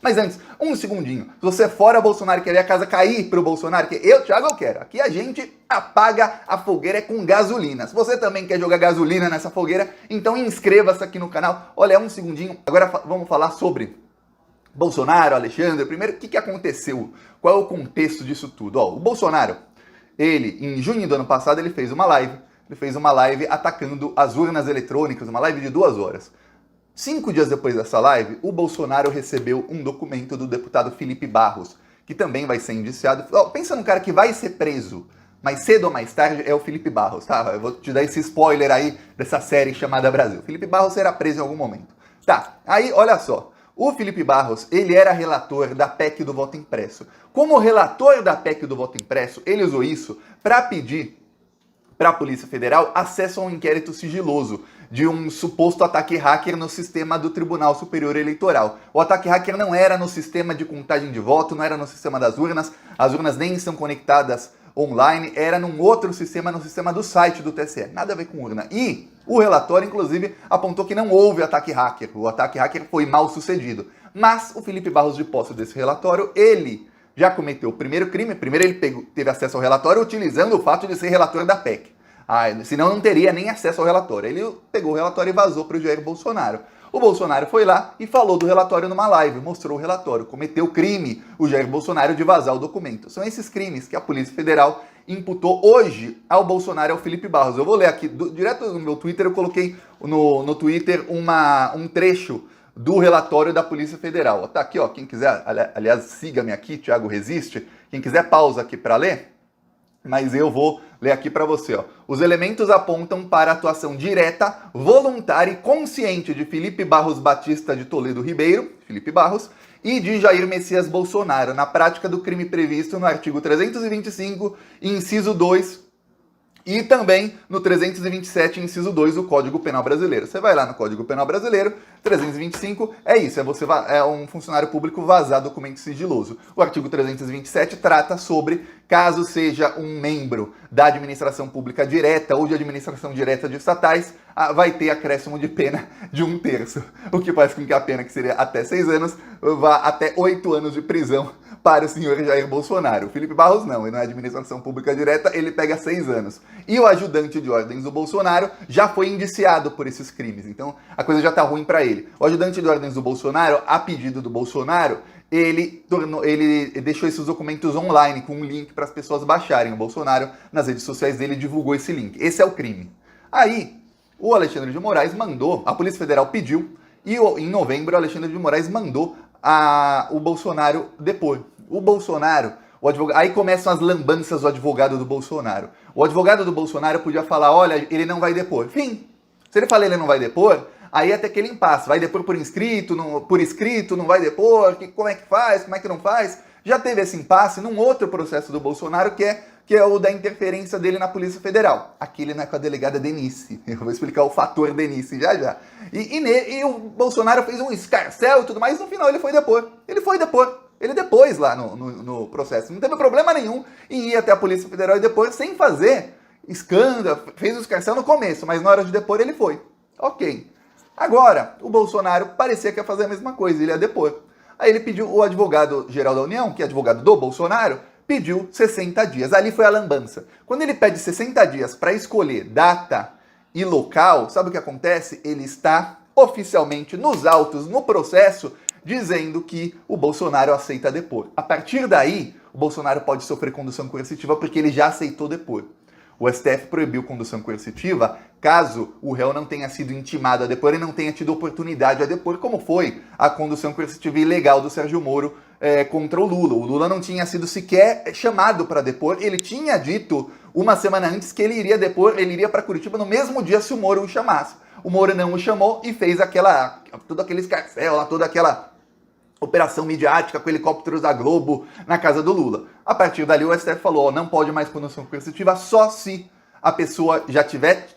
Mas antes, um segundinho. Se você é fora Bolsonaro e quer ver a casa cair pro Bolsonaro, que eu, Thiago, eu quero. Aqui a gente apaga a fogueira com gasolina. Se você também quer jogar gasolina nessa fogueira, então inscreva-se aqui no canal. Olha, um segundinho. Agora vamos falar sobre Bolsonaro, Alexandre. Primeiro, o que aconteceu? Qual é o contexto disso tudo? Ó, o Bolsonaro, ele, em junho do ano passado, ele fez uma live. Ele fez uma live atacando as urnas eletrônicas, uma live de 2 horas. 5 dias depois dessa live, o Bolsonaro recebeu um documento do deputado Felipe Barros, que também vai ser indiciado. Pensa num cara que vai ser preso, mais cedo ou mais tarde, é o Felipe Barros, tá? Eu vou te dar esse spoiler aí dessa série chamada Brasil. Felipe Barros será preso em algum momento. Tá, aí olha só. O Felipe Barros, ele era relator da PEC do voto impresso. Como relator da PEC do voto impresso, ele usou isso para pedir para a Polícia Federal acesso a um inquérito sigiloso de um suposto ataque hacker no sistema do Tribunal Superior Eleitoral. O ataque hacker não era no sistema de contagem de voto, não era no sistema das urnas, as urnas nem são conectadas online, era num outro sistema, no sistema do site do TSE, nada a ver com urna. E o relatório, inclusive, apontou que não houve ataque hacker, o ataque hacker foi mal sucedido. Mas o Felipe Barros, de posse desse relatório, ele já cometeu o primeiro crime. Primeiro ele teve acesso ao relatório utilizando o fato de ser relator da PEC. Senão não teria nem acesso ao relatório. Ele pegou o relatório e vazou para o Jair Bolsonaro. O Bolsonaro foi lá e falou do relatório numa live, mostrou o relatório, cometeu crime o Jair Bolsonaro de vazar o documento. São esses crimes que a Polícia Federal imputou hoje ao Bolsonaro e ao Felipe Barros. Eu vou ler aqui, direto no meu Twitter, eu coloquei no Twitter um trecho do relatório da Polícia Federal. Tá aqui, ó, quem quiser, aliás, siga-me aqui, Thiago Resiste, quem quiser pausa aqui para ler, mas eu vou ler aqui para você. Ó. Os elementos apontam para a atuação direta, voluntária e consciente de Felipe Barros Batista de Toledo Ribeiro, Felipe Barros, e de Jair Messias Bolsonaro, na prática do crime previsto no artigo 325, inciso 2, e também no 327, inciso 2 do Código Penal Brasileiro. Você vai lá no Código Penal Brasileiro, 325, é isso, é um funcionário público vazar documento sigiloso. O artigo 327 trata sobre caso seja um membro da administração pública direta ou de administração direta de estatais, vai ter acréscimo de pena de 1/3, o que faz com que a pena, que seria até 6 anos, vá até 8 anos de prisão para o senhor Jair Bolsonaro. O Felipe Barros não, ele não é administração pública direta, ele pega 6 anos. E o ajudante de ordens do Bolsonaro já foi indiciado por esses crimes, então a coisa já tá ruim para ele. O ajudante de ordens do Bolsonaro, a pedido do Bolsonaro, ele deixou esses documentos online com um link para as pessoas baixarem. O Bolsonaro, nas redes sociais dele, divulgou esse link. Esse é o crime. Aí, o Alexandre de Moraes mandou, a Polícia Federal pediu, e em novembro o Alexandre de Moraes mandou o Bolsonaro depor. O Bolsonaro, o advogado, aí começam as lambanças do advogado do Bolsonaro. O advogado do Bolsonaro podia falar, olha, ele não vai depor. Fim. Se ele falar ele não vai depor, aí até aquele impasse. Vai depor por escrito, não vai depor, como é que faz, como é que não faz? Já teve esse impasse num outro processo do Bolsonaro, que é o da interferência dele na Polícia Federal. Aqui ele não é com a delegada Denise. Eu vou explicar o fator Denise já. E o Bolsonaro fez um escarcéu e tudo mais, no final ele foi depor. Ele depôs lá no processo. Não teve problema nenhum em ir até a Polícia Federal e depor sem fazer escândalo. Fez o escarcéu no começo, mas na hora de depor ele foi. Ok. Agora, o Bolsonaro parecia que ia fazer a mesma coisa, ele ia depor. Aí ele pediu, o advogado-geral da União, que é advogado do Bolsonaro, pediu 60 dias. Ali foi a lambança. Quando ele pede 60 dias para escolher data e local, sabe o que acontece? Ele está oficialmente nos autos, no processo, dizendo que o Bolsonaro aceita depor. A partir daí, o Bolsonaro pode sofrer condução coercitiva porque ele já aceitou depor. O STF proibiu condução coercitiva caso o réu não tenha sido intimado a depor e não tenha tido oportunidade a depor, como foi a condução coercitiva ilegal do Sérgio Moro contra o Lula. O Lula não tinha sido sequer chamado para depor, ele tinha dito uma semana antes que ele iria depor, ele iria para Curitiba no mesmo dia se o Moro o chamasse. O Moro não o chamou e fez todo aquele escarcéu, toda aquela operação midiática com helicópteros da Globo na casa do Lula. A partir dali o STF falou, não pode mais condução coercitiva só se a pessoa já tiver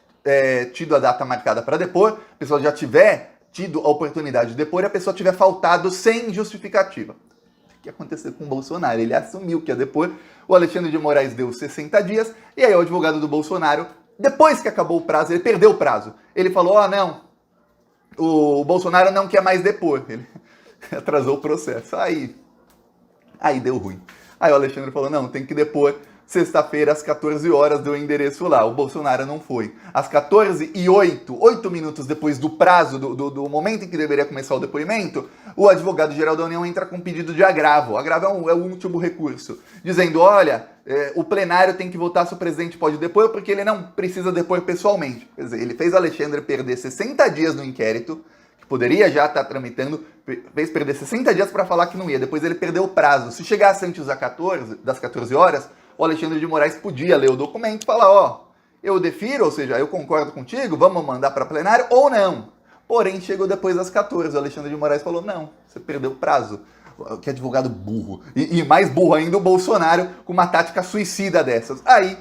tido a data marcada para depor, a pessoa já tiver tido a oportunidade de depor e a pessoa tiver faltado sem justificativa. O que aconteceu com o Bolsonaro? Ele assumiu que ia depor, o Alexandre de Moraes deu 60 dias, e aí o advogado do Bolsonaro, depois que acabou o prazo, ele perdeu o prazo. Ele falou, não, o Bolsonaro não quer mais depor. atrasou o processo. Aí deu ruim. Aí o Alexandre falou, não, tem que depor sexta-feira às 14 horas, deu o endereço lá. O Bolsonaro não foi. Às 14h08, 8 minutos depois do prazo, do momento em que deveria começar o depoimento, o advogado-geral da União entra com um pedido de agravo. O agravo é o último recurso, dizendo, olha, o plenário tem que votar se o presidente pode depor, porque ele não precisa depor pessoalmente. Quer dizer, ele fez o Alexandre perder 60 dias no inquérito, que poderia já estar tramitando, fez perder 60 dias para falar que não ia, depois ele perdeu o prazo. Se chegasse antes das 14 horas, o Alexandre de Moraes podia ler o documento e falar, ó, eu defiro, ou seja, eu concordo contigo, vamos mandar para plenário ou não. Porém, chegou depois das 14, o Alexandre de Moraes falou, não, você perdeu o prazo. Que advogado burro. E mais burro ainda o Bolsonaro com uma tática suicida dessas. Aí,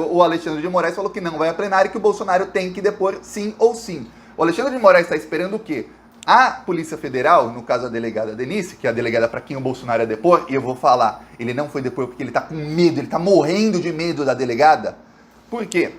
o Alexandre de Moraes falou que não vai a plenário e que o Bolsonaro tem que depor sim ou sim. O Alexandre de Moraes está esperando o quê? A Polícia Federal, no caso a delegada Denise, que é a delegada para quem o Bolsonaro ia depor, e eu vou falar, ele não foi depor porque ele tá com medo, ele tá morrendo de medo da delegada. Por quê?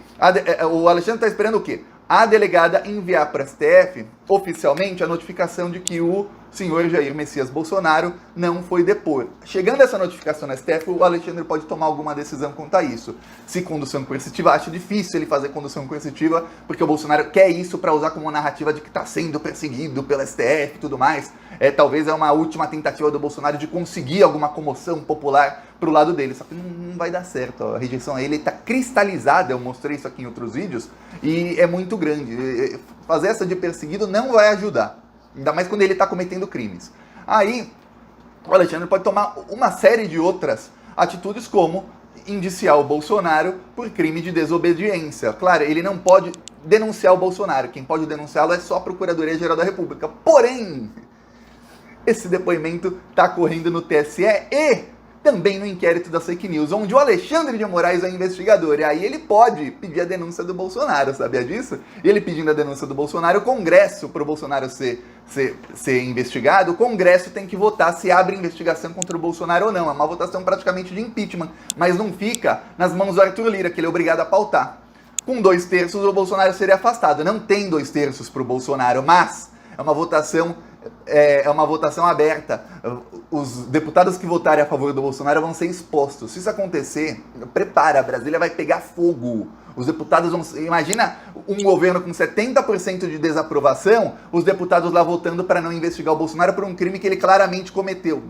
O Alexandre está esperando o quê? A delegada enviar para a STF, oficialmente, a notificação de que o senhor Jair Messias Bolsonaro não foi depor. Chegando essa notificação na STF, o Alexandre pode tomar alguma decisão quanto a isso. Se condução coercitiva, acho difícil ele fazer condução coercitiva, porque o Bolsonaro quer isso para usar como narrativa de que está sendo perseguido pela STF e tudo mais. Talvez é uma última tentativa do Bolsonaro de conseguir alguma comoção popular pro lado dele, só que não vai dar certo. A rejeição a ele está cristalizada, eu mostrei isso aqui em outros vídeos, e é muito grande. Fazer essa de perseguido não vai ajudar. Ainda mais quando ele está cometendo crimes. Aí, o Alexandre pode tomar uma série de outras atitudes, como indiciar o Bolsonaro por crime de desobediência. Claro, ele não pode denunciar o Bolsonaro. Quem pode denunciá-lo é só a Procuradoria-Geral da República. Porém, esse depoimento está correndo no TSE e também no inquérito das fake news, onde o Alexandre de Moraes é investigador, e aí ele pode pedir a denúncia do Bolsonaro, sabia disso? E ele pedindo a denúncia do Bolsonaro, o Congresso, para o Bolsonaro ser investigado, o Congresso tem que votar se abre investigação contra o Bolsonaro ou não. É uma votação praticamente de impeachment, mas não fica nas mãos do Arthur Lira, que ele é obrigado a pautar. Com 2/3, o Bolsonaro seria afastado. Não tem 2/3 para o Bolsonaro, mas é uma votação aberta. Os deputados que votarem a favor do Bolsonaro vão ser expostos. Se isso acontecer, prepara, Brasília vai pegar fogo. Os deputados vão... Imagina um governo com 70% de desaprovação, os deputados lá votando para não investigar o Bolsonaro por um crime que ele claramente cometeu.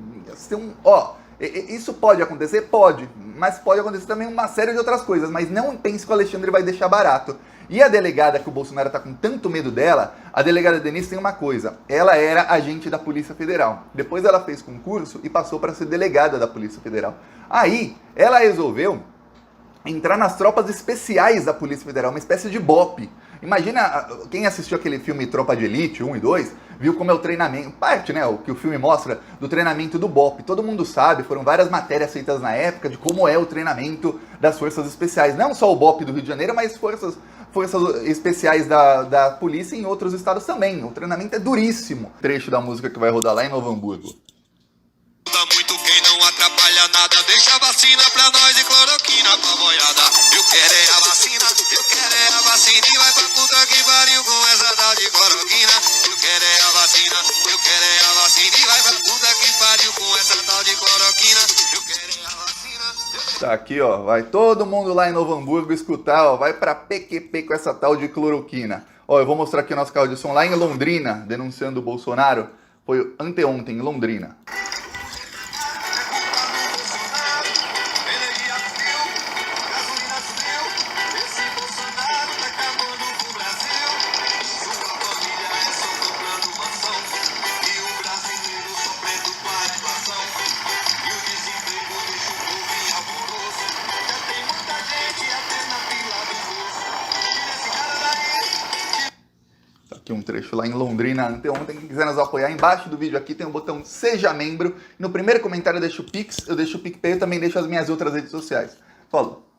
Isso pode acontecer? Pode. Mas pode acontecer também uma série de outras coisas. Mas não pense que o Alexandre vai deixar barato. E a delegada, que o Bolsonaro está com tanto medo dela, a delegada Denise tem uma coisa. Ela era agente da Polícia Federal. Depois ela fez concurso e passou para ser delegada da Polícia Federal. Aí, ela resolveu entrar nas tropas especiais da Polícia Federal, uma espécie de BOPE. Imagina, quem assistiu aquele filme Tropa de Elite 1 e 2, viu como é o treinamento, parte, né, o que o filme mostra do treinamento do BOPE. Todo mundo sabe, foram várias matérias feitas na época de como é o treinamento das forças especiais. Não só o BOPE do Rio de Janeiro, mas forças especiais da polícia em outros estados também. O treinamento é duríssimo. Trecho da música que vai rodar lá em Novo Hamburgo. Muito quem não atrapalha nada, deixa a vacina pra nós e cloroquina pra boiada. Eu quero é a vacina, e vai pra puta que pariu com essa tal de cloroquina. Eu quero é a vacina, e vai pra puta que pariu com essa tal de cloroquina. Eu quero é a vacina. Tá aqui, ó, vai todo mundo lá em Novo Hamburgo escutar, ó, vai pra PQP com essa tal de cloroquina. Ó, eu vou mostrar aqui o nosso carro de som lá em Londrina, denunciando o Bolsonaro. Foi anteontem, em Londrina. Aqui um trecho lá em Londrina anteontem. Quem quiser nos apoiar, embaixo do vídeo aqui tem o botão Seja Membro. No primeiro comentário eu deixo o Pix, eu deixo o PicPay, eu também deixo as minhas outras redes sociais. Falou!